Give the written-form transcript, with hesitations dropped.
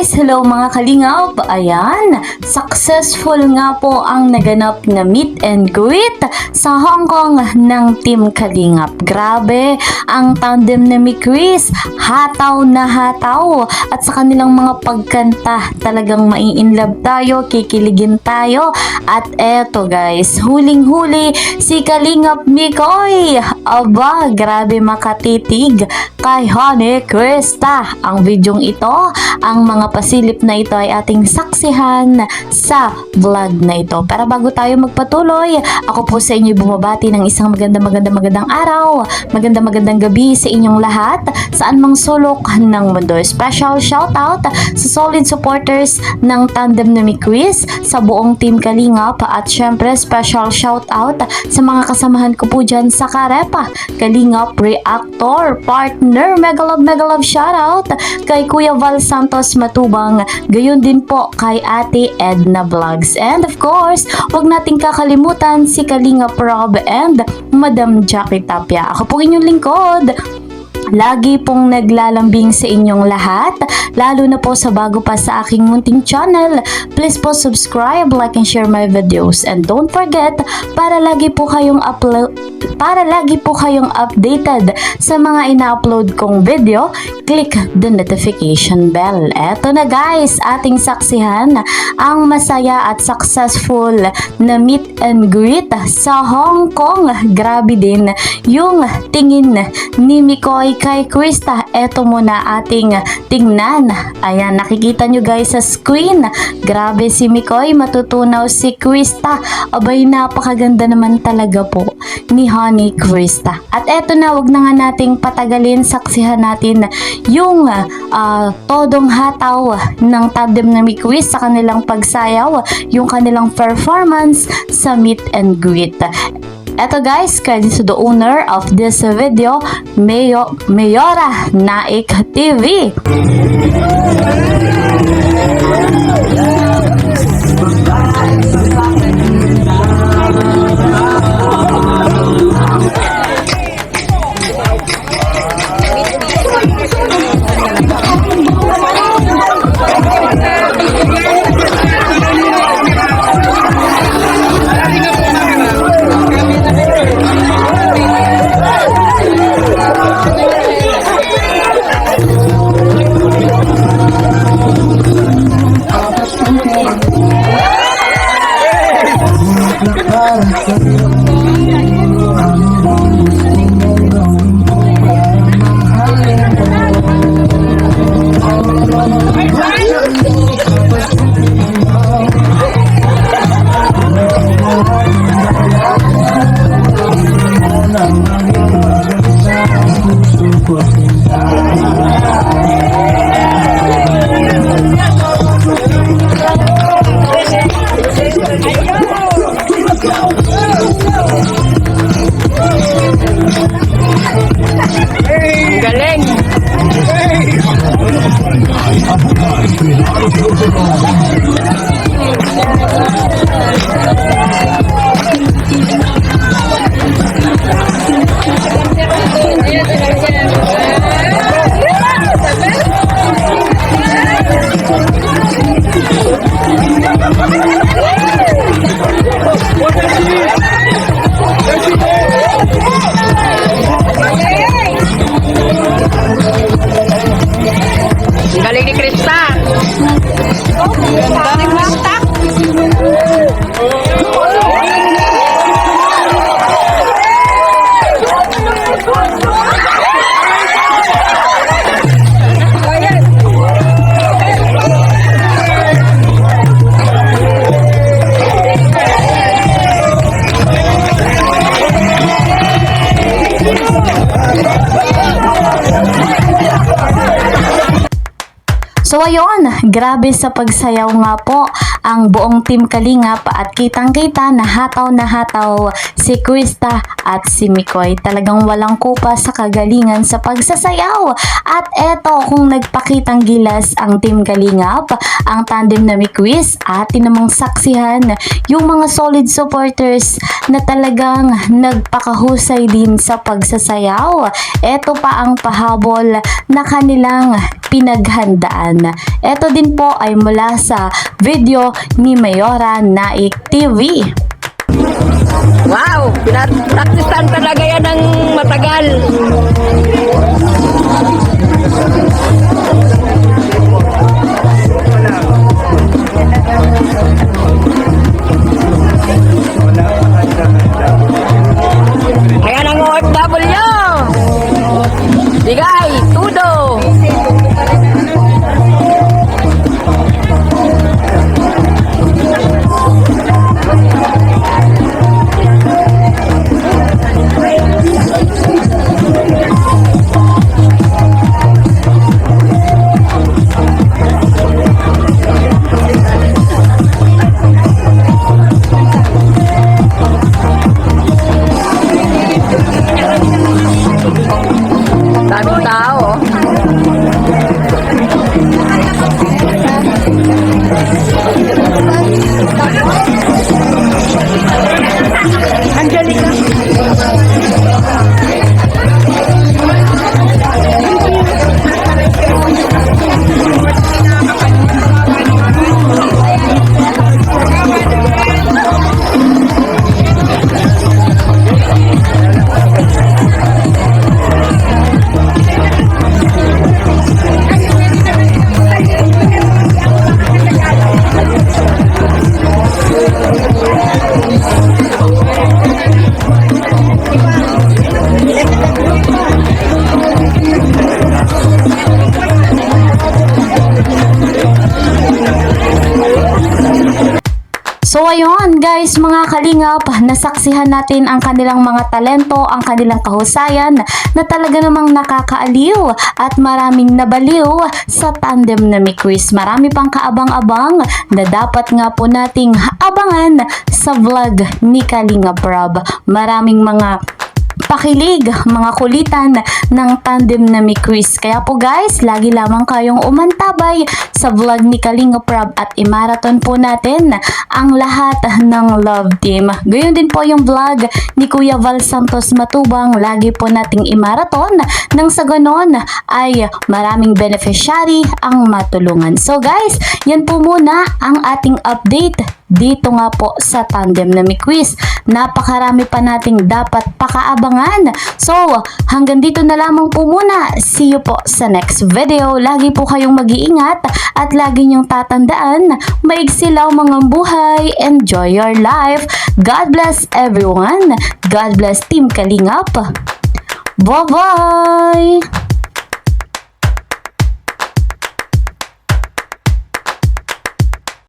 guys! Hello mga kalingap! Ayan, successful nga po ang naganap na meet and greet sa Hong Kong ng Team Kalingap. Grabe, ang tandem na ni Chris, hataw na hataw. At sa kanilang mga pagkanta, talagang mai-inlove tayo, kikiligin tayo. At eto guys, huling-huli si Kalingap Mikoy. Aba, grabe makatitig kay Honey Krista. Ang videong ito, ang mga pasilip na ito ay ating saksihan sa vlog na ito. Pero bago tayo magpatuloy, ako po sa inyo bumabati ng isang magandang araw, magandang gabi sa inyong lahat, saan mang sulok ng mundo. Special shoutout sa solid supporters ng tandem na mi Chris, sa buong Team Kalingap, at syempre special shoutout sa mga kasamahan ko po dyan sa Karepa, Kalingap Reactor, partner, mega love shoutout kay Kuya Val Santos Matubang, gayon din po kay Ate Edna Vlogs, and of course, huwag nating kakalimutan si Kalingap Rob and Madam Jackie Tapia. Ako po inyong lingkod, lagi pong naglalambing sa inyong lahat, lalo na po sa bago pa sa aking munting channel. Please po subscribe, like, and share my videos, and don't forget, para lagi po kayong updated sa mga ina-upload kong video, click the notification bell. Eto na guys, ating saksihan ang masaya at successful na meet and greet sa Hong Kong. Grabe din yung tingin ni Mikoy kay Krista. Eto muna ating tingnan. Ayan, nakikita nyo guys sa screen. Grabe si Mikoy, matutunaw si Krista. Abay, napakaganda naman talaga po ni Honey Krista. At eto na, wag na nga nating patagalin, saksihan natin yung todong hataw ng tandem na mi Chris sa kanilang pagsayaw, yung kanilang performance sa meet and greet. Eto guys, credit to the owner of this video, Mayora Naik TV. Galing ni Krista. Galing Krista. So ayun, grabe sa pagsayaw nga po ang buong Team Kalingap, at kitang-kita na hataw si Krista at si Mikoy. Talagang walang kupa sa kagalingan sa pagsasayaw. At eto, kung nagpakitang gilas ang Team Kalingap, ang tandem na mi Chris, atin namang saksihan yung mga solid supporters na talagang nagpakahusay din sa pagsasayaw. Eto pa ang pahabol na kanilang pinaghandaan. Ito din po ay mula sa video ni Mayora Naik TV. Wow! Pinapraktisan talaga yan ng matagal. Ayan ang OFW! Bigay! Tudo! Daming tao. Angelica. So ayun guys, mga kalingap, nasaksihan natin ang kanilang mga talento, ang kanilang kahusayan na talaga namang nakakaaliw at maraming nabaliw sa tandem na Quiz. Marami pang kaabang-abang na dapat nga po nating abangan sa vlog ni Kalingap Rob. Maraming mga pakilig, mga kulitan ng tandem na Quiz. Kaya po guys, lagi lamang kayong umantabay sa vlog ni Kalingap Rob at i-marathon po natin ang lahat ng Love Team. Gayon din po yung vlog ni Kuya Val Santos Matubang. Lagi po nating i-marathon nang sa ganon ay maraming beneficiary ang matulungan. So guys, yan po muna ang ating update dito nga po sa tandem na Quiz. Napakarami pa nating dapat pakaabangan. So, hanggang dito na lamang po muna. See you po sa next video. Lagi po kayong mag-iingat at lagi niyong tatandaan, maigsi lang mga buhay. Enjoy your life. God bless everyone. God bless Team Kalingap. Bye-bye!